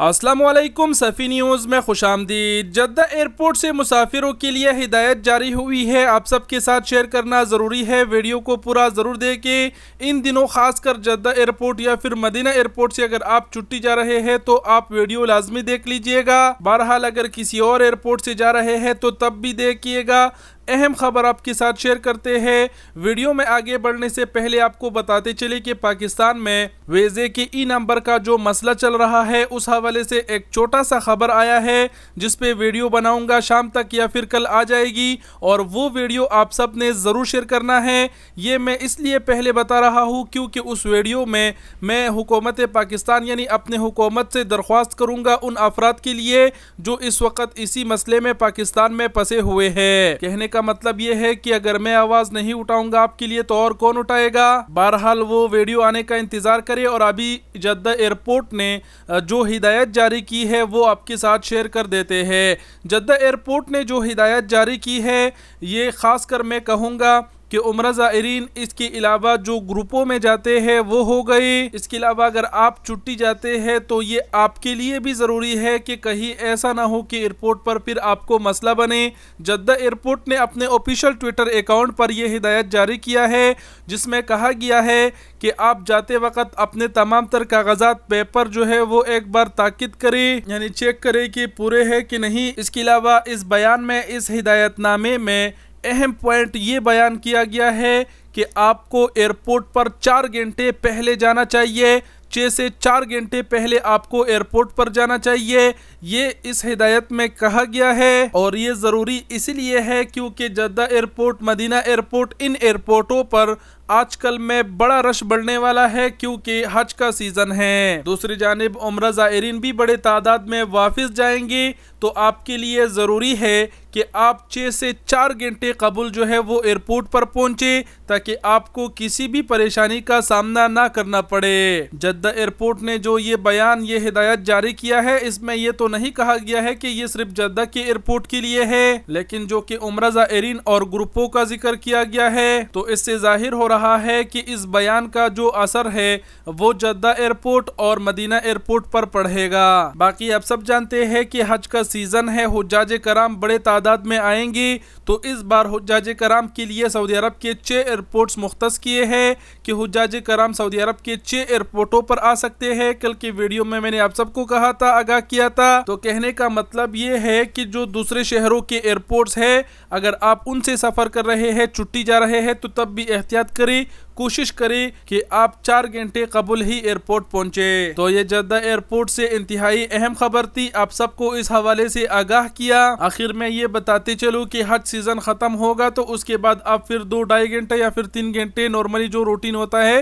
अस्सलाम वालेकुम सफ़ी न्यूज़ में खुश आमदीद। जद्दा एयरपोर्ट से मुसाफिरों के लिए हिदायत जारी हुई है, आप सबके साथ शेयर करना ज़रूरी है। वीडियो को पूरा ज़रूर देखें। इन दिनों खासकर जद्दा एयरपोर्ट या फिर मदीना एयरपोर्ट से अगर आप छुट्टी जा रहे हैं तो आप वीडियो लाजमी देख लीजिएगा। बहरहाल अगर किसी और एयरपोर्ट से जा रहे हैं तो तब भी देखिएगा। अहम खबर आपके साथ शेयर करते हैं। वीडियो में आगे बढ़ने से पहले आपको बताते चले कि पाकिस्तान में वीज़े के ई नंबर का जो मसला चल रहा है उस हवाले से एक छोटा सा खबर आया है जिस पे वीडियो बनाऊंगा, शाम तक या फिर कल आ जाएगी और वो वीडियो आप सब ने ज़रूर शेयर करना है। ये मैं इसलिए पहले बता रहा हूँ क्योंकि उस वीडियो में मैं हुकूमत पाकिस्तान यानी अपने हुकूमत से दरख्वास्त करूँगा उन अफराद के लिए जो इस वक्त इसी मसले में पाकिस्तान में फंसे हुए हैं। कहने का मतलब ये है कि अगर मैं आवाज़ नहीं उठाऊंगा आपके लिए तो और कौन उठाएगा। बहरहाल वो वीडियो आने का इंतज़ार करें और अभी जद्दा एयरपोर्ट ने जो हिदायत जारी की है वो आपके साथ शेयर कर देते हैं। जद्दा एयरपोर्ट ने जो हिदायत जारी की है ये ख़ासकर मैं कहूँगा कि उम्रा ज़ायरीन, इसके अलावा जो ग्रुपों में जाते हैं वो हो गए। इसके अलावा अगर आप छुट्टी जाते हैं तो ये आपके लिए भी ज़रूरी है कि कहीं ऐसा ना हो कि एयरपोर्ट पर फिर आपको मसला बने। जद्दा एयरपोर्ट ने अपने ऑफिशियल ट्विटर अकाउंट पर यह हिदायत जारी किया है जिसमें कहा गया है कि आप जाते वक्त अपने तमाम तर कागजात पेपर जो है वो एक बार ताकीद करें, यानी चेक करें कि पूरे हैं कि नहीं। इसके अलावा इस बयान में, इस हिदायतनामे में अहम पॉइंट ये बयान किया गया है कि आपको एयरपोर्ट पर 4 घंटे पहले जाना चाहिए। 6 से 4 घंटे पहले आपको एयरपोर्ट पर जाना चाहिए, ये इस हिदायत में कहा गया है। और ये ज़रूरी इसलिए है क्योंकि जद्दा एयरपोर्ट, मदीना एयरपोर्ट, इन एयरपोर्टों पर आजकल में बड़ा रश बढ़ने वाला है क्योंकि हज का सीज़न है। दूसरी जानिब उम्रा ज़ायरीन भी बड़े तादाद में वापस जाएंगे तो आपके लिए ज़रूरी है कि आप 6 से 4 घंटे कबल जो है वो एयरपोर्ट पर पहुंचे ताकि आपको किसी भी परेशानी का सामना ना करना पड़े। जद्दा एयरपोर्ट ने जो ये बयान, ये हिदायत जारी किया है इसमें ये तो नहीं कहा गया है कि ये सिर्फ जद्दा के एयरपोर्ट के लिए है, लेकिन जो कि उम्रा ज़ायरीन और ग्रुपों का जिक्र किया गया है तो इससे जाहिर हो रहा है कि इस बयान का जो असर है वो जद्दा एयरपोर्ट और मदीना एयरपोर्ट पर पड़ेगा। बाकी आप सब जानते हैं कि हज का सीज़न है, हुज्जाज कराम बड़े तादाद में आएंगे तो इस बार हुज्जाज कराम के लिए सऊदी अरब के 6 एयरपोर्ट्स मुख्तस किए हैं कि हुज्जाज कराम सऊदी अरब के 6 एयरपोर्टों पर आ सकते हैं। कल की वीडियो में मैंने आप सबको कहा था, आगाह किया था। तो कहने का मतलब ये है कि जो दूसरे शहरों के एयरपोर्ट्स है अगर आप उनसे सफ़र कर रहे हैं, छुट्टी जा रहे हैं तो तब भी एहतियात करें, कोशिश करें कि आप 4 घंटे कबल ही एयरपोर्ट पहुंचे। तो ये जद्दा एयरपोर्ट से इंतहाई अहम खबर थी, आप सबको इस हवाले से आगाह किया। आखिर में ये बताते चलूं कि हज सीजन खत्म होगा तो उसके बाद आप फिर 2-2.5 घंटे या फिर 3 घंटे नॉर्मली जो रूटीन होता है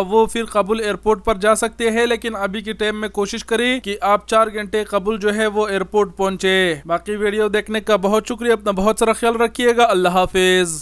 वो फिर कबल एयरपोर्ट पर जा सकते हैं, लेकिन अभी के टाइम में कोशिश करें कि आप 4 घंटे कबल जो है वो एयरपोर्ट पहुंचे। बाकी वीडियो देखने का बहुत शुक्रिया, अपना बहुत सारा ख्याल रखिएगा। अल्लाह हाफिज।